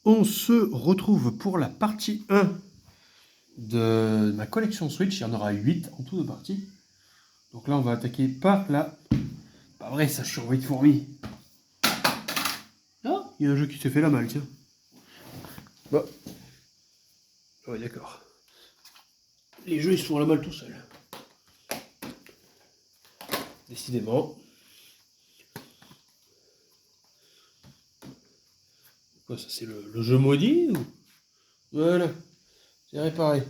On se retrouve pour la partie 1 de ma collection Switch. Il y en aura 8 en tout de parties. Donc là, on va attaquer par la... Pas vrai, ça, je suis envoyé de fourmi. Ah, il y a un jeu qui s'est fait la malle, tiens. Bon. Ouais, d'accord. Les jeux, ils se font la malle tout seuls. Décidément. Quoi, ça, c'est le jeu maudit ou... Voilà. C'est réparé.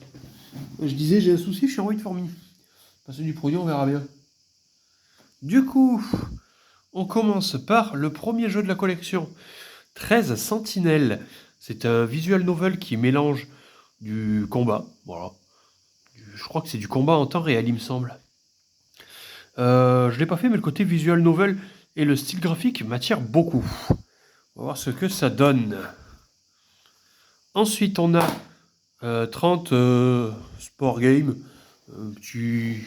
Je disais, j'ai un souci, je suis envoyé de fourmi. Passer du produit, on verra bien. Du coup, on commence par le premier jeu de la collection. 13 Sentinelles. C'est un visual novel qui mélange du combat. Voilà. Je crois que c'est du combat en temps réel, il me semble. Je ne l'ai pas fait, mais le côté visual novel et le style graphique m'attirent beaucoup. On va voir ce que ça donne. Ensuite, on a 30 sport game. Un petit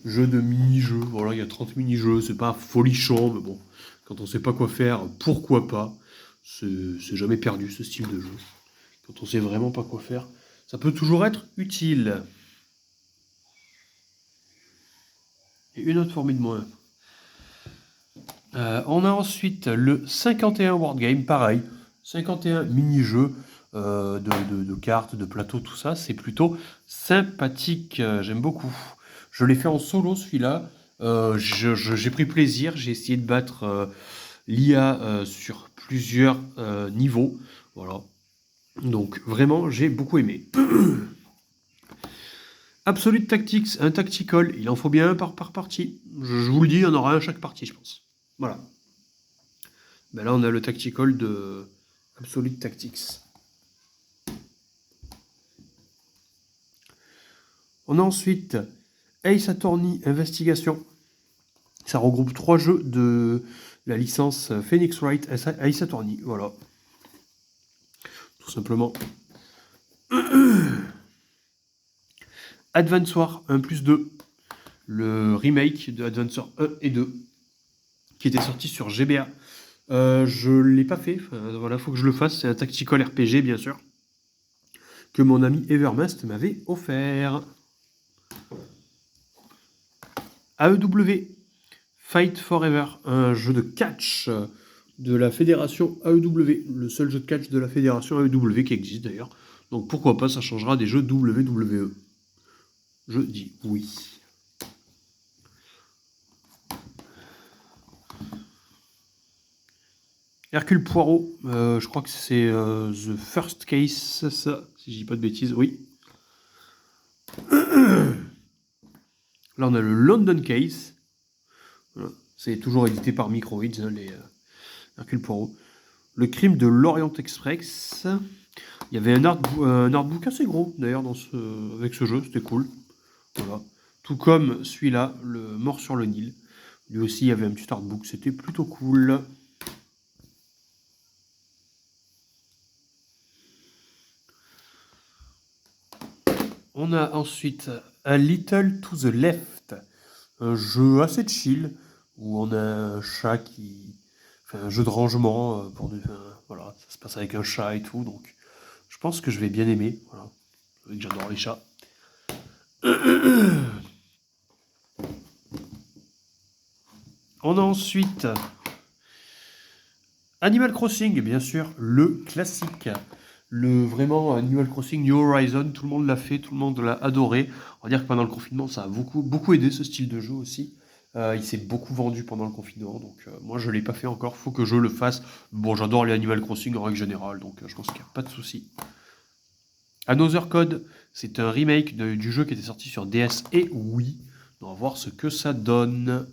jeu de mini-jeux. Voilà, il y a 30 mini-jeux. C'est pas folichon, mais bon, quand on sait pas quoi faire, pourquoi pas. C'est jamais perdu ce style de jeu. Quand on sait vraiment pas quoi faire, ça peut toujours être utile. Et une autre fourmi de moins. On a ensuite le 51 Word Game, pareil. 51 mini-jeux de cartes, de plateaux, tout ça. C'est plutôt sympathique. J'aime beaucoup. Je l'ai fait en solo celui-là. J'ai pris plaisir. J'ai essayé de battre l'IA sur plusieurs niveaux. Voilà. Donc vraiment, j'ai beaucoup aimé. Absolute Tactics, un tactical, il en faut bien un par partie. Je vous le dis, il y en aura un chaque partie, je pense. Voilà. Ben là, on a le tactical de Absolute Tactics. On a ensuite Ace Attorney Investigation. Ça regroupe 3 jeux de la licence Phoenix Wright Ace Attorney. Voilà. Tout simplement. Advance War 1+2. Le remake de Advance War 1 et 2. Qui était sorti sur GBA. Je ne l'ai pas fait. Enfin, voilà, faut que je le fasse. C'est un tactical RPG, bien sûr. Que mon ami Evermast m'avait offert. AEW. Fight Forever. Un jeu de catch de la fédération AEW. Le seul jeu de catch de la fédération AEW qui existe d'ailleurs. Donc pourquoi pas, ça changera des jeux WWE. Je dis oui. Hercule Poirot, je crois que c'est The First Case, ça, si je dis pas de bêtises, oui. Là, on a le London Case. Voilà. C'est toujours édité par Microids, hein, les Hercule Poirot. Le crime de l'Orient Express. Il y avait un artbook assez gros, d'ailleurs, avec ce jeu, c'était cool. Voilà. Tout comme celui-là, le Mort sur le Nil. Lui aussi, il y avait un petit artbook, c'était plutôt cool. On a ensuite A Little to the Left, un jeu assez chill où on a un chat qui fait un jeu de rangement voilà, ça se passe avec un chat et tout, donc je pense que je vais bien aimer. Voilà, j'adore les chats. On a ensuite Animal Crossing, bien sûr, le classique. Vraiment Animal Crossing New Horizon, tout le monde l'a fait, tout le monde l'a adoré. On va dire que pendant le confinement, ça a beaucoup aidé ce style de jeu aussi. Il s'est beaucoup vendu pendant le confinement, donc moi je ne l'ai pas fait encore, faut que je le fasse. Bon, j'adore les Animal Crossing en règle générale, donc je pense qu'il n'y a pas de souci. Another Code, c'est un remake du jeu qui était sorti sur DS et Wii. On va voir ce que ça donne.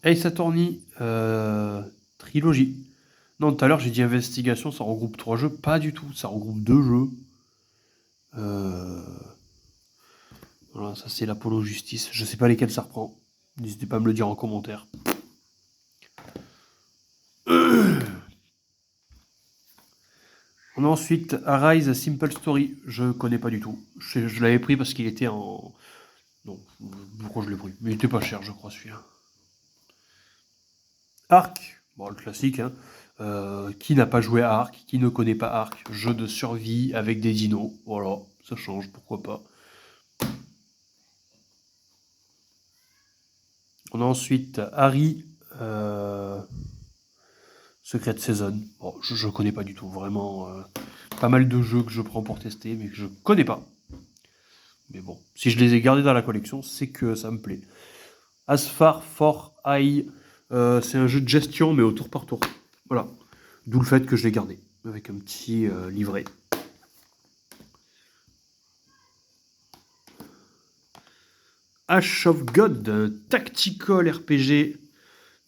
Ace Attorney, trilogie. Non, tout à l'heure j'ai dit investigation, ça regroupe 3 jeux. Pas du tout, ça regroupe 2 jeux. Voilà, ça c'est l'Apollo Justice. Je sais pas lesquels ça reprend. N'hésitez pas à me le dire en commentaire. On a ensuite Arise Simple Story. Je connais pas du tout. Je l'avais pris parce qu'il était en... Non, pourquoi je l'ai pris? Mais il était pas cher, je crois, celui-là. Ark, bon, le classique, hein. Qui n'a pas joué à Ark, qui ne connaît pas Ark, jeu de survie avec des dinos, voilà, ça change, pourquoi pas. On a ensuite Harry, Secret Season. Bon, je connais pas du tout, vraiment. Pas mal de jeux que je prends pour tester, mais que je connais pas. Mais bon, si je les ai gardés dans la collection, c'est que ça me plaît. As Far For I, c'est un jeu de gestion, mais au tour par tour. Voilà. D'où le fait que je l'ai gardé, avec un petit livret. Ash of God, un tactical RPG,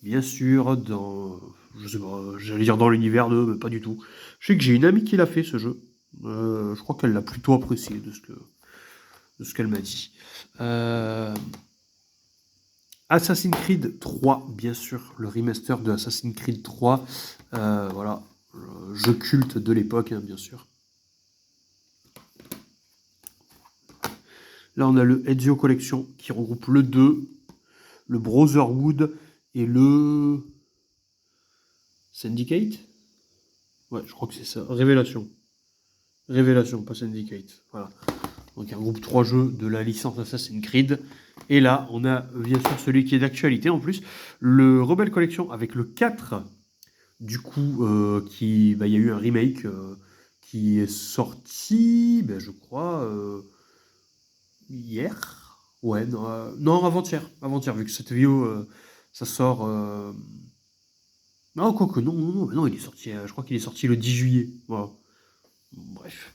bien sûr, dans, je sais pas, j'allais dire dans l'univers de, mais pas du tout. Je sais que j'ai une amie qui l'a fait, ce jeu. Je crois qu'elle l'a plutôt apprécié de ce qu'elle m'a dit. Assassin's Creed 3, bien sûr, le remaster de Assassin's Creed 3. Voilà, jeu culte de l'époque, hein, bien sûr. Là, on a le Ezio Collection qui regroupe le 2, le Brotherhood et le Syndicate. Ouais, je crois que c'est ça. Révélation. Révélation, pas Syndicate. Voilà. Donc, il regroupe 3 jeux de la licence Assassin's Creed. Et là, on a bien sûr celui qui est d'actualité en plus, le Rebel Collection avec le 4. Du coup, il y a eu un remake qui est sorti, je crois, hier. Ouais, non, avant-hier. Avant-hier, vu que cette vidéo, ça sort. Non, quoique, non, il est sorti, je crois qu'il est sorti le 10 juillet. Voilà. Bref.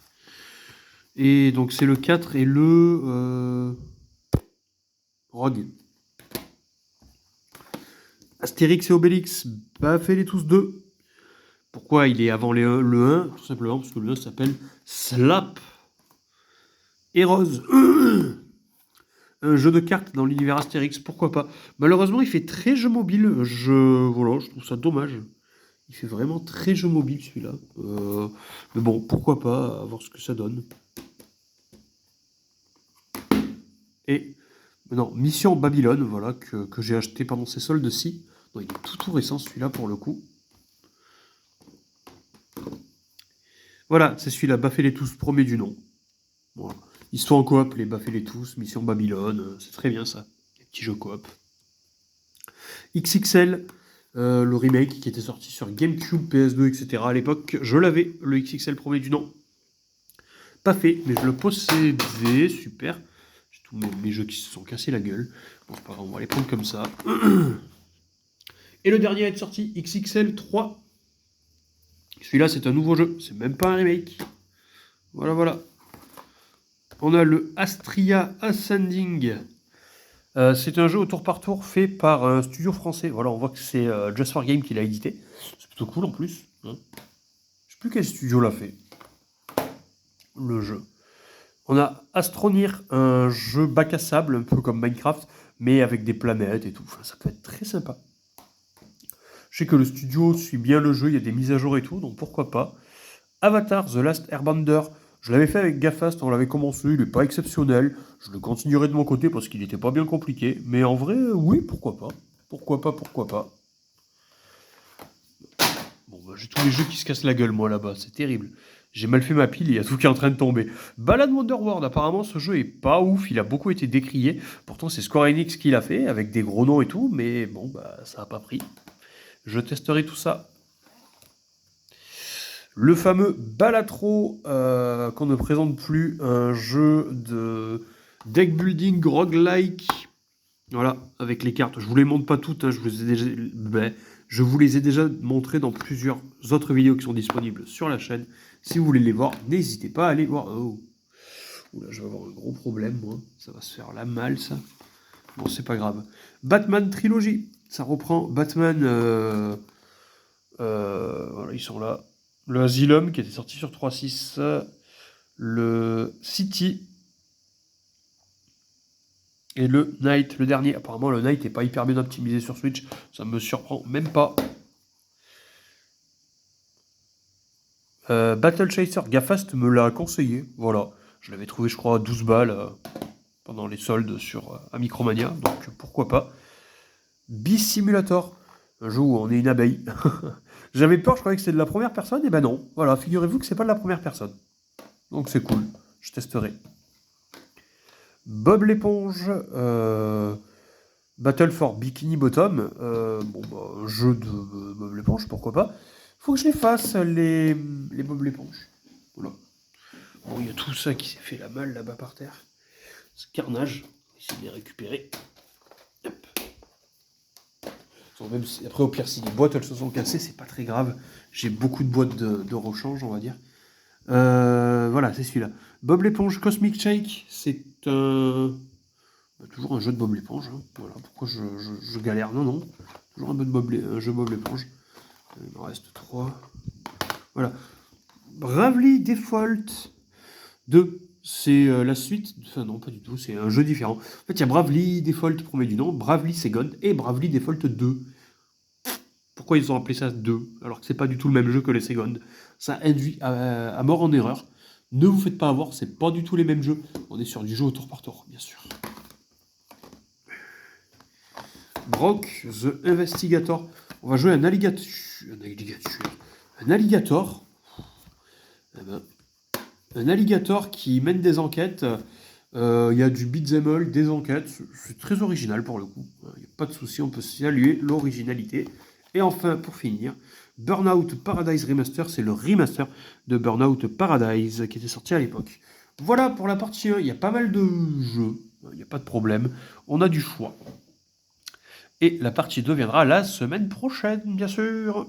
Et donc, c'est le 4 et le Rogue. Astérix et Obélix, faites-les tous deux. Pourquoi il est avant le 1? Tout simplement parce que le 1 s'appelle Slap Heroes. Un jeu de cartes dans l'univers Astérix, pourquoi pas. Malheureusement, il fait très jeu mobile. Voilà, je trouve ça dommage. Il fait vraiment très jeu mobile celui-là. Mais bon, pourquoi pas, à voir ce que ça donne. Et maintenant, Mission Babylone, voilà, que j'ai acheté pendant ces soldes-ci. Non, il est tout récent celui-là pour le coup. Voilà, c'est celui-là, Baffez-les tous, premier du nom. Voilà. Ils sont en coop, les Baffez-les tous, Mission Babylone, c'est très bien ça. Les petits jeux coop. XXL, le remake qui était sorti sur GameCube, PS2, etc. À l'époque, je l'avais, le XXL premier du nom. Pas fait, mais je le possédais, super. J'ai tous mes jeux qui se sont cassés la gueule. Bon, c'est pas grave, on va les prendre comme ça. Et le dernier à être sorti, XXL 3. Celui-là, c'est un nouveau jeu, c'est même pas un remake. Voilà. On a le Astria Ascending. C'est un jeu au tour par tour fait par un studio français. Voilà, on voit que c'est Just for Game qui l'a édité. C'est plutôt cool en plus. Hein. Je sais plus quel studio l'a fait. Le jeu. On a Astronir, un jeu bac à sable, un peu comme Minecraft, mais avec des planètes et tout. Enfin, ça peut être très sympa. Je sais que le studio suit bien le jeu, il y a des mises à jour et tout, donc pourquoi pas. Avatar, The Last Airbender. Je l'avais fait avec Gafast, on l'avait commencé, il n'est pas exceptionnel. Je le continuerai de mon côté parce qu'il n'était pas bien compliqué. Mais en vrai, oui, pourquoi pas. Pourquoi pas. Bon, j'ai tous les jeux qui se cassent la gueule, moi, là-bas. C'est terrible. J'ai mal fait ma pile, il y a tout qui est en train de tomber. Ballad Wonderworld, apparemment, ce jeu est pas ouf. Il a beaucoup été décrié. Pourtant, c'est Square Enix qui l'a fait, avec des gros noms et tout. Mais bon, ça n'a pas pris. Je testerai tout ça. Le fameux Balatro, qu'on ne présente plus, un jeu de deck building roguelike. Voilà, avec les cartes. Je vous les montre pas toutes, hein, je vous les ai déjà montrées dans plusieurs autres vidéos qui sont disponibles sur la chaîne. Si vous voulez les voir, n'hésitez pas à aller voir. Oh, oula, je vais avoir un gros problème, moi. Ça va se faire la malle, ça. Bon, c'est pas grave. Batman Trilogy. Ça reprend Batman. Voilà, ils sont là. Le Asylum qui était sorti sur 3.6, le City et le Night, le dernier. Apparemment, le Night n'est pas hyper bien optimisé sur Switch, ça me surprend même pas. Battle Chaser, Gafast me l'a conseillé, voilà. Je l'avais trouvé, je crois, à 12 balles pendant les soldes sur Micromania, donc pourquoi pas. Beast Simulator, Un jeu où on est une abeille. J'avais peur, je croyais que c'était de la première personne, et ben non. Voilà, figurez-vous que c'est pas de la première personne. Donc c'est cool, je testerai. Bob l'éponge, Battle for Bikini Bottom. Un jeu de Bob l'éponge, pourquoi pas. Faut que je les fasse, les Bob l'éponge. Voilà. Bon, il y a tout ça qui s'est fait la malle là-bas par terre. Ce carnage, essayer de les récupérer. Hop. Même si, après, au pire, si les boîtes elles se sont cassées, c'est pas très grave. J'ai beaucoup de boîtes de rechange, on va dire. Voilà, c'est celui-là. Bob l'éponge Cosmic Shake, c'est toujours un jeu de Bob l'éponge. Hein. Voilà, pourquoi je galère. Non. Toujours un jeu Bob l'éponge. Il m'en reste 3. Voilà. Bravely Default 2. C'est la suite. Enfin, non, pas du tout. C'est un jeu différent. En fait, il y a Bravely Default, premier du nom, Bravely Second et Bravely Default 2. Pourquoi ils ont appelé ça 2 alors que c'est pas du tout le même jeu que les Second? Ça induit à mort en erreur. Ne vous faites pas avoir, c'est pas du tout les mêmes jeux. On est sur du jeu au tour par tour, bien sûr. Brock the Investigator. On va jouer un alligator. Un alligator. Un alligator qui mène des enquêtes. Il y a du beat'em all, des enquêtes. C'est très original pour le coup. Il n'y a pas de souci, on peut saluer l'originalité. Et enfin, pour finir, Burnout Paradise Remaster, c'est le remaster de Burnout Paradise qui était sorti à l'époque. Voilà pour la partie 1, il y a pas mal de jeux, il n'y a pas de problème, on a du choix. Et la partie 2 viendra la semaine prochaine, bien sûr.